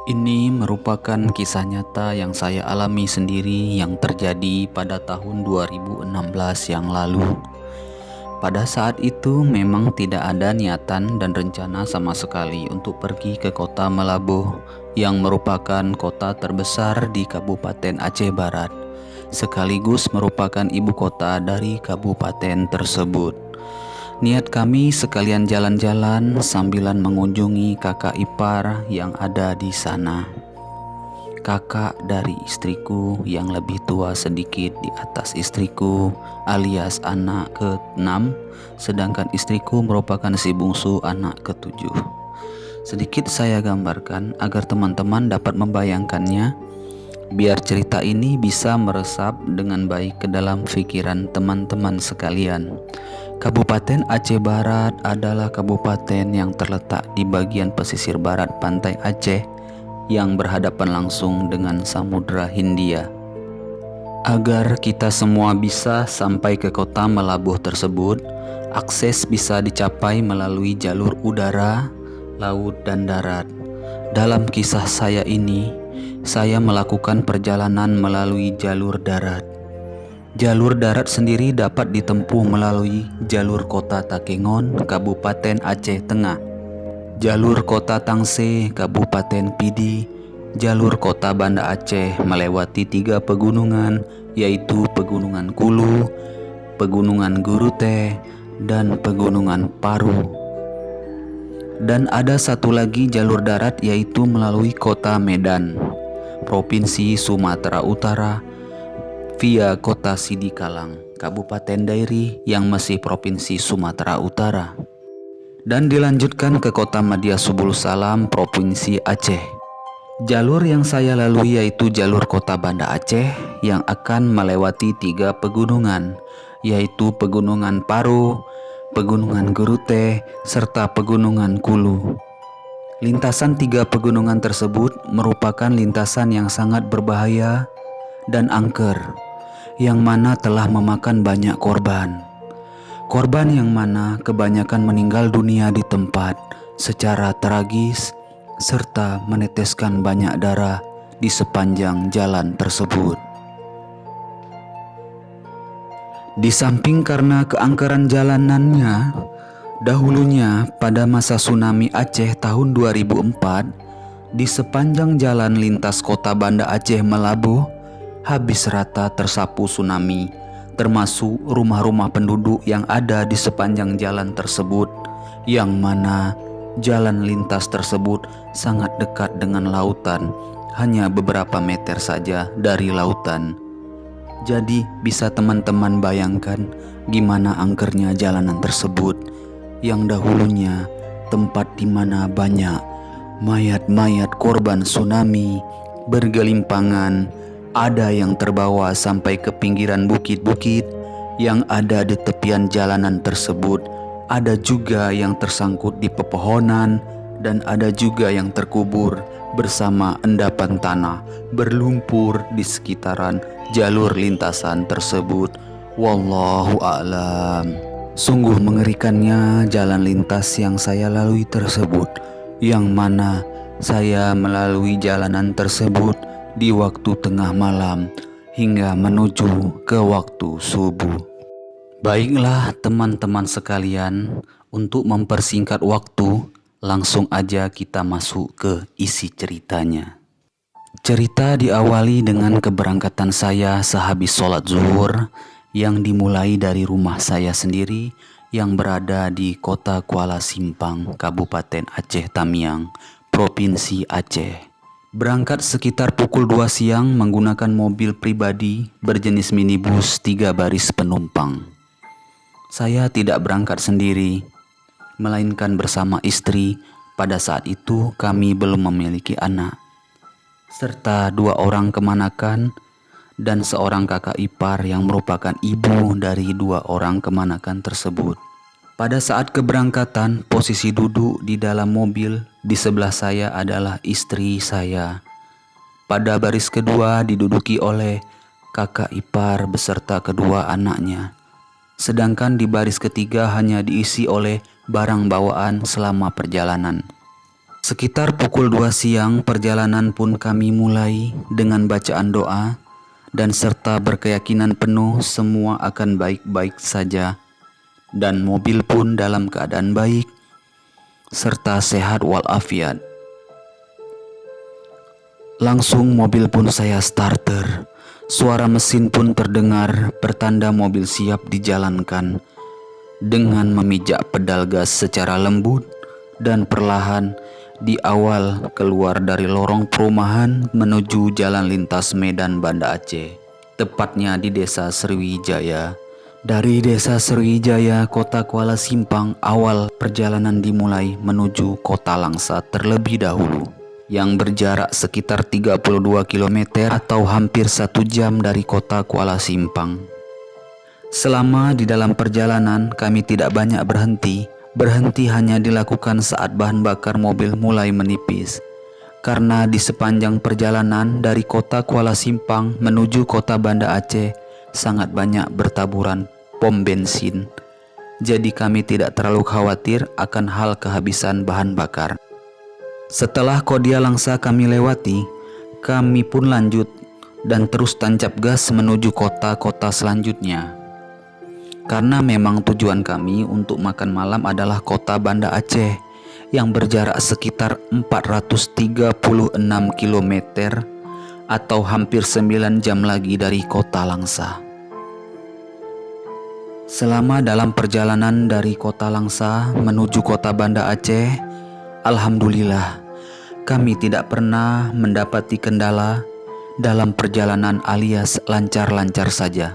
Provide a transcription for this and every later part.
Ini merupakan kisah nyata yang saya alami sendiri yang terjadi pada tahun 2016 yang lalu. Pada saat itu memang tidak ada niatan dan rencana sama sekali untuk pergi ke kota Meulaboh yang merupakan kota terbesar di Kabupaten Aceh Barat, sekaligus merupakan ibu kota dari kabupaten tersebut. Niat kami sekalian jalan-jalan sambilan mengunjungi kakak ipar yang ada di sana. Kakak dari istriku yang lebih tua sedikit di atas istriku, alias anak ke-6, sedangkan istriku merupakan si bungsu anak ke-7. Sedikit saya gambarkan agar teman-teman dapat membayangkannya, biar cerita ini bisa meresap dengan baik ke dalam pikiran teman-teman sekalian. Kabupaten Aceh Barat adalah kabupaten yang terletak di bagian pesisir barat pantai Aceh yang berhadapan langsung dengan Samudra Hindia. Agar kita semua bisa sampai ke kota Meulaboh tersebut, akses bisa dicapai melalui jalur udara, laut, dan darat. Dalam kisah saya ini, saya melakukan perjalanan melalui jalur darat. Jalur darat sendiri dapat ditempuh melalui jalur kota Takengon, Kabupaten Aceh Tengah, jalur kota Tangse, Kabupaten Pidi, jalur kota Banda Aceh melewati 3 pegunungan, yaitu Pegunungan Kulu, Pegunungan Guruteh, dan Pegunungan Paru. Dan ada satu lagi jalur darat, yaitu melalui kota Medan, Provinsi Sumatera Utara, via kota Sidikalang, Kabupaten Dairi yang masih Provinsi Sumatera Utara, dan dilanjutkan ke kota Madya Subul Salam, Provinsi Aceh. Jalur yang saya lalui yaitu jalur kota Banda Aceh yang akan melewati 3 pegunungan, yaitu Pegunungan Paru, Pegunungan Guruteh, serta Pegunungan Kulu. Lintasan 3 pegunungan tersebut merupakan lintasan yang sangat berbahaya dan angker, yang mana telah memakan banyak korban. Korban yang mana kebanyakan meninggal dunia di tempat secara tragis serta meneteskan banyak darah di sepanjang jalan tersebut. Di samping karena keangkeran jalanannya, dahulunya pada masa tsunami Aceh tahun 2004, di sepanjang jalan lintas kota Banda Aceh Meulaboh habis rata tersapu tsunami, termasuk rumah-rumah penduduk yang ada di sepanjang jalan tersebut, yang mana jalan lintas tersebut sangat dekat dengan lautan, hanya beberapa meter saja dari lautan. Jadi bisa teman-teman bayangkan gimana angkernya jalanan tersebut, yang dahulunya tempat di mana banyak mayat-mayat korban tsunami bergelimpangan. Ada yang terbawa sampai ke pinggiran bukit-bukit yang ada di tepian jalanan tersebut. Ada juga yang tersangkut di pepohonan, dan ada juga yang terkubur bersama endapan tanah berlumpur di sekitaran jalur lintasan tersebut. Wallahu a'lam. Sungguh mengerikannya jalan lintas yang saya lalui tersebut, yang mana saya melalui jalanan tersebut di waktu tengah malam hingga menuju ke waktu subuh. Baiklah teman-teman sekalian, untuk mempersingkat waktu, langsung aja kita masuk ke isi ceritanya. Cerita diawali dengan keberangkatan saya sehabis sholat zuhur, yang dimulai dari rumah saya sendiri yang berada di kota Kuala Simpang, Kabupaten Aceh Tamiang, Provinsi Aceh. Berangkat sekitar pukul 2 siang menggunakan mobil pribadi berjenis minibus 3 baris penumpang. Saya tidak berangkat sendiri, melainkan bersama istri. Pada saat itu kami belum memiliki anak, serta 2 orang kemanakan dan seorang kakak ipar yang merupakan ibu dari 2 orang kemanakan tersebut. Pada saat keberangkatan, posisi duduk di dalam mobil di sebelah saya adalah istri saya. Pada baris kedua diduduki oleh kakak ipar beserta kedua anaknya. Sedangkan di baris ketiga hanya diisi oleh barang bawaan selama perjalanan. Sekitar pukul 2 siang perjalanan pun kami mulai dengan bacaan doa dan serta berkeyakinan penuh semua akan baik-baik saja, dan mobil pun dalam keadaan baik serta sehat walafiat. Langsung mobil pun saya starter. Suara mesin pun terdengar, pertanda mobil siap dijalankan. Dengan memijak pedal gas secara lembut dan perlahan, di awal keluar dari lorong perumahan menuju jalan lintas Medan Banda Aceh, tepatnya di Desa Sriwijaya. Dari Desa Sriwijaya, Kota Kuala Simpang, awal perjalanan dimulai menuju Kota Langsa terlebih dahulu, yang berjarak sekitar 32 km atau hampir 1 jam dari Kota Kuala Simpang. Selama di dalam perjalanan kami tidak banyak berhenti. Berhenti hanya dilakukan saat bahan bakar mobil mulai menipis. Karena di sepanjang perjalanan dari Kota Kuala Simpang menuju Kota Banda Aceh sangat banyak bertaburan pom bensin. Jadi kami tidak terlalu khawatir akan hal kehabisan bahan bakar. Setelah Kodia Langsa kami lewati, kami pun lanjut dan terus tancap gas menuju kota-kota selanjutnya. Karena memang tujuan kami untuk makan malam adalah Kota Banda Aceh yang berjarak sekitar 436 km atau hampir 9 jam lagi dari Kota Langsa. Selama dalam perjalanan dari Kota Langsa menuju Kota Banda Aceh, alhamdulillah kami tidak pernah mendapati kendala dalam perjalanan alias lancar-lancar saja.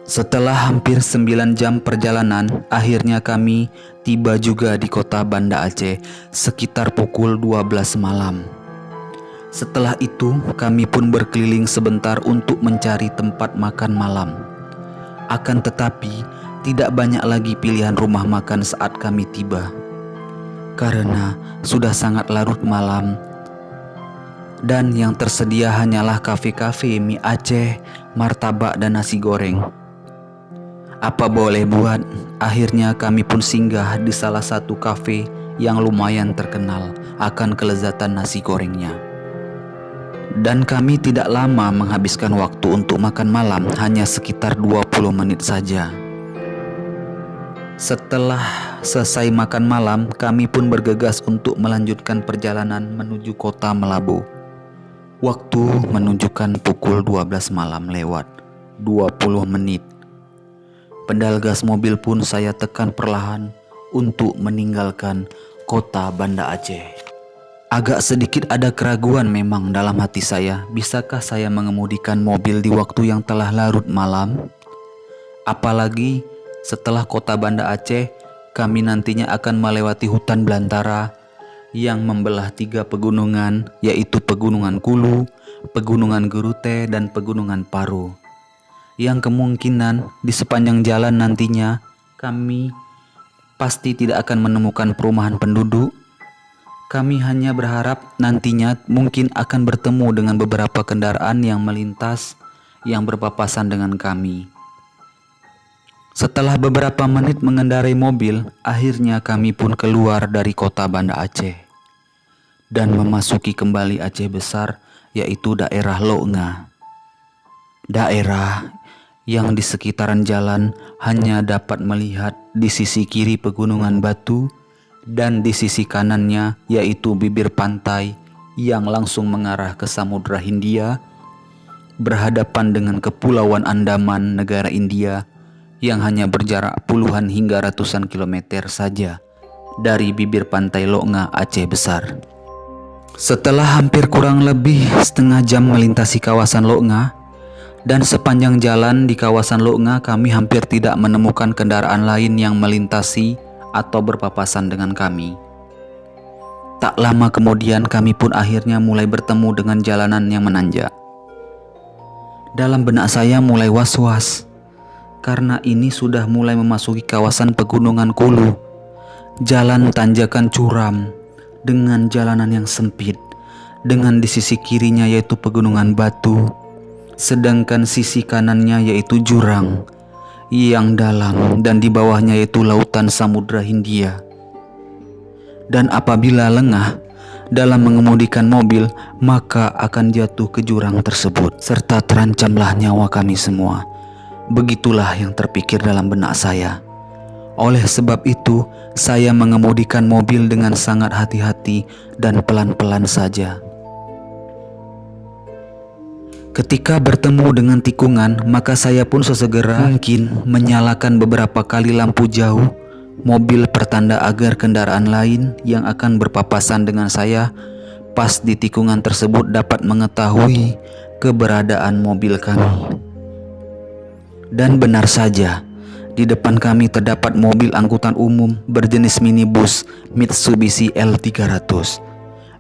Setelah hampir 9 jam perjalanan, akhirnya kami tiba juga di Kota Banda Aceh sekitar pukul 12 malam. Setelah itu, kami pun berkeliling sebentar untuk mencari tempat makan malam. Akan tetapi, tidak banyak lagi pilihan rumah makan saat kami tiba. Karena sudah sangat larut malam, dan yang tersedia hanyalah kafe-kafe mie Aceh, martabak, dan nasi goreng. Apa boleh buat, akhirnya kami pun singgah di salah satu kafe yang lumayan terkenal akan kelezatan nasi gorengnya. Dan kami tidak lama menghabiskan waktu untuk makan malam, hanya sekitar 20 menit saja. Setelah selesai makan malam, kami pun bergegas untuk melanjutkan perjalanan menuju Kota Melabu. Waktu menunjukkan pukul 12 malam lewat 20 menit. Pedal gas mobil pun saya tekan perlahan untuk meninggalkan Kota Banda Aceh. Agak sedikit ada keraguan memang dalam hati saya. Bisakah saya mengemudikan mobil di waktu yang telah larut malam? Apalagi setelah Kota Banda Aceh, kami nantinya akan melewati hutan belantara yang membelah 3 pegunungan, yaitu Pegunungan Kulu, Pegunungan Gerute, dan Pegunungan Paro. Yang kemungkinan di sepanjang jalan nantinya kami pasti tidak akan menemukan perumahan penduduk. Kami hanya berharap nantinya mungkin akan bertemu dengan beberapa kendaraan yang melintas yang berpapasan dengan kami. Setelah beberapa menit mengendarai mobil, akhirnya kami pun keluar dari Kota Banda Aceh dan memasuki kembali Aceh Besar, yaitu daerah Loknga. Daerah yang di sekitaran jalan hanya dapat melihat di sisi kiri Pegunungan Batu dan di sisi kanannya yaitu bibir pantai yang langsung mengarah ke Samudra Hindia, berhadapan dengan Kepulauan Andaman negara India yang hanya berjarak puluhan hingga ratusan kilometer saja dari bibir pantai Loknga Aceh Besar. Setelah hampir kurang lebih setengah jam melintasi kawasan Loknga, dan sepanjang jalan di kawasan Loknga kami hampir tidak menemukan kendaraan lain yang melintasi atau berpapasan dengan kami. Tak lama kemudian kami pun akhirnya mulai bertemu dengan jalanan yang menanjak. Dalam benak saya mulai was-was, karena ini sudah mulai memasuki kawasan Pegunungan Kulu. Jalan tanjakan curam dengan jalanan yang sempit, dengan di sisi kirinya yaitu Pegunungan Batu, sedangkan sisi kanannya yaitu jurang yang dalam, dan di bawahnya yaitu lautan Samudra Hindia. Dan apabila lengah dalam mengemudikan mobil, maka akan jatuh ke jurang tersebut, serta terancamlah nyawa kami semua. Begitulah yang terpikir dalam benak saya. Oleh sebab itu, saya mengemudikan mobil dengan sangat hati-hati dan pelan-pelan saja. Ketika bertemu dengan tikungan, maka saya pun sesegera mungkin menyalakan beberapa kali lampu jauh mobil pertanda agar kendaraan lain yang akan berpapasan dengan saya pas di tikungan tersebut dapat mengetahui keberadaan mobil kami. Dan benar saja, di depan kami terdapat mobil angkutan umum berjenis minibus Mitsubishi L300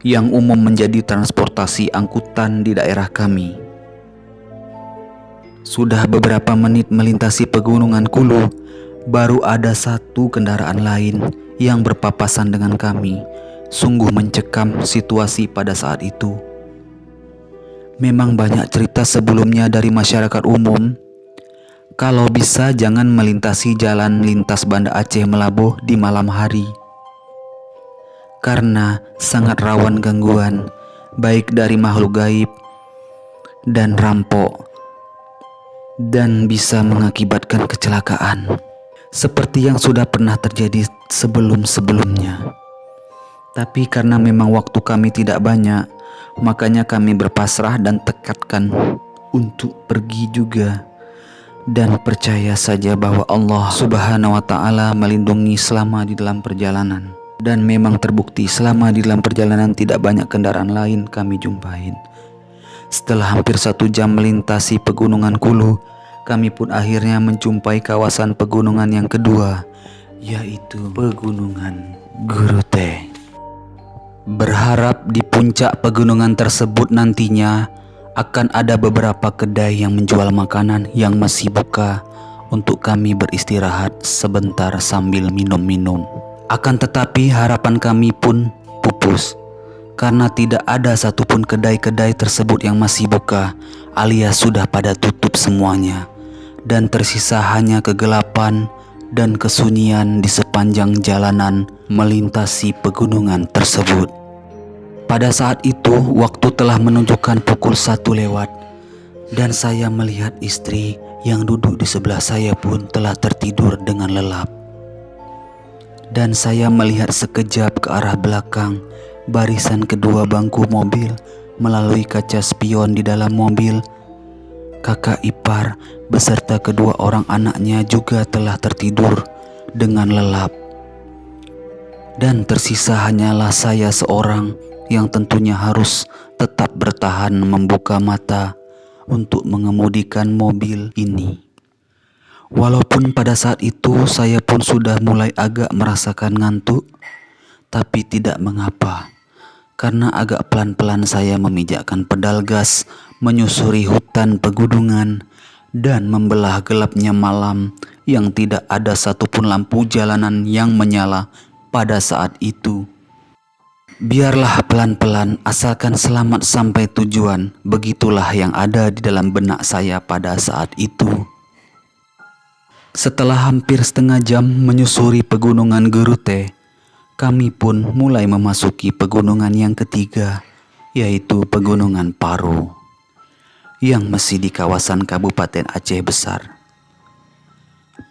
yang umum menjadi transportasi angkutan di daerah kami. Sudah beberapa menit melintasi pegunungan Kulu, baru ada satu kendaraan lain yang berpapasan dengan kami. Sungguh mencekam situasi pada saat itu. Memang banyak cerita sebelumnya dari masyarakat umum, kalau bisa jangan melintasi jalan lintas Banda Aceh Melabuh di malam hari, karena sangat rawan gangguan baik dari makhluk gaib dan rampok, dan bisa mengakibatkan kecelakaan seperti yang sudah pernah terjadi sebelum-sebelumnya. Tapi karena memang waktu kami tidak banyak, makanya kami berpasrah dan tekadkan untuk pergi juga, dan percaya saja bahwa Allah Subhanahu wa Ta'ala melindungi selama di dalam perjalanan. Dan memang terbukti selama di dalam perjalanan tidak banyak kendaraan lain kami jumpain. Setelah hampir 1 jam melintasi pegunungan Kulu, kami pun akhirnya menjumpai kawasan pegunungan yang kedua, yaitu Pegunungan Gurute. Berharap di puncak pegunungan tersebut nantinya akan ada beberapa kedai yang menjual makanan yang masih buka untuk kami beristirahat sebentar sambil minum-minum. Akan tetapi harapan kami pun pupus, karena tidak ada satupun kedai-kedai tersebut yang masih buka, alias sudah pada tutup semuanya. Dan tersisa hanya kegelapan dan kesunyian di sepanjang jalanan melintasi pegunungan tersebut. Pada saat itu waktu telah menunjukkan pukul 1 lewat, dan saya melihat istri yang duduk di sebelah saya pun telah tertidur dengan lelap. Dan saya melihat sekejap ke arah belakang barisan kedua bangku mobil melalui kaca spion di dalam mobil. Kakak ipar beserta kedua orang anaknya juga telah tertidur dengan lelap. Dan tersisa hanyalah saya seorang yang tentunya harus tetap bertahan membuka mata untuk mengemudikan mobil ini. Walaupun pada saat itu saya pun sudah mulai agak merasakan ngantuk, tapi tidak mengapa, karena agak pelan-pelan saya memijakkan pedal gas menyusuri hutan pegunungan dan membelah gelapnya malam yang tidak ada satupun lampu jalanan yang menyala pada saat itu. Biarlah pelan-pelan asalkan selamat sampai tujuan, begitulah yang ada di dalam benak saya pada saat itu. Setelah hampir setengah jam menyusuri pegunungan Gurute, kami pun mulai memasuki pegunungan yang ketiga, yaitu Pegunungan Paro, yang masih di kawasan Kabupaten Aceh Besar.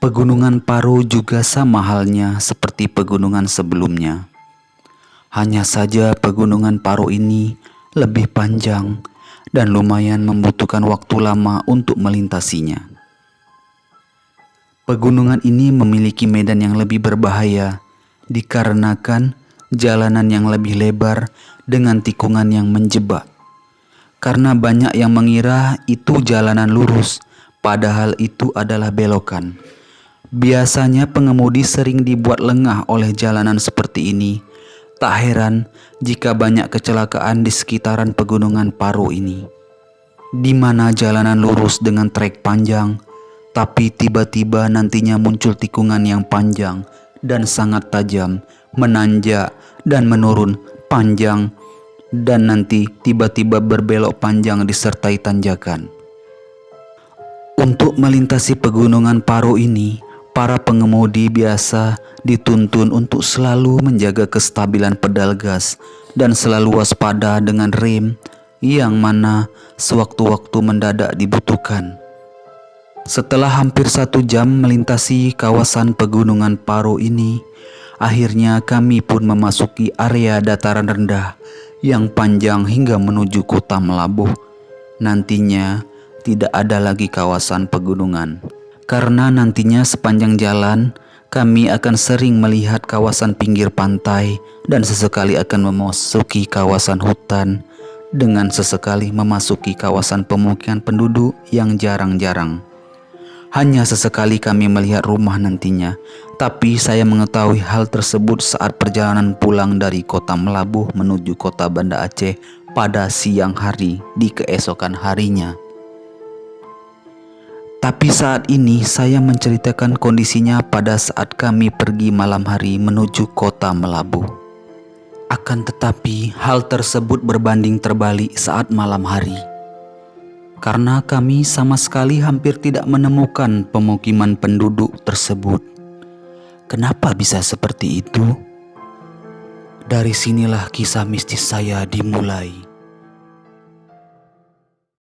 Pegunungan Paro juga sama halnya seperti pegunungan sebelumnya. Hanya saja Pegunungan Paro ini lebih panjang dan lumayan membutuhkan waktu lama untuk melintasinya. Pegunungan ini memiliki medan yang lebih berbahaya dikarenakan jalanan yang lebih lebar dengan tikungan yang menjebak. Karena banyak yang mengira itu jalanan lurus, padahal itu adalah belokan. Biasanya pengemudi sering dibuat lengah oleh jalanan seperti ini. Tak heran jika banyak kecelakaan di sekitaran Pegunungan Paro ini, di mana jalanan lurus dengan trek panjang, tapi tiba-tiba nantinya muncul tikungan yang panjang dan sangat tajam, menanjak dan menurun panjang, dan nanti tiba-tiba berbelok panjang disertai tanjakan. Untuk melintasi Pegunungan Paro ini, para pengemudi biasa dituntun untuk selalu menjaga kestabilan pedal gas dan selalu waspada dengan rem yang mana sewaktu-waktu mendadak dibutuhkan. Setelah hampir 1 jam melintasi kawasan pegunungan Paro ini, akhirnya kami pun memasuki area dataran rendah yang panjang hingga menuju kota Melabuh. Nantinya tidak ada lagi kawasan pegunungan, karena nantinya sepanjang jalan kami akan sering melihat kawasan pinggir pantai dan sesekali akan memasuki kawasan hutan dengan sesekali memasuki kawasan pemukiman penduduk yang jarang-jarang. Hanya sesekali kami melihat rumah nantinya, tapi saya mengetahui hal tersebut saat perjalanan pulang dari kota Melabuh menuju kota Banda Aceh pada siang hari di keesokan harinya. Tapi saat ini saya menceritakan kondisinya pada saat kami pergi malam hari menuju kota Melabuh. Akan tetapi hal tersebut berbanding terbalik saat malam hari, karena kami sama sekali hampir tidak menemukan pemukiman penduduk tersebut. Kenapa bisa seperti itu? Dari sinilah kisah mistis saya dimulai.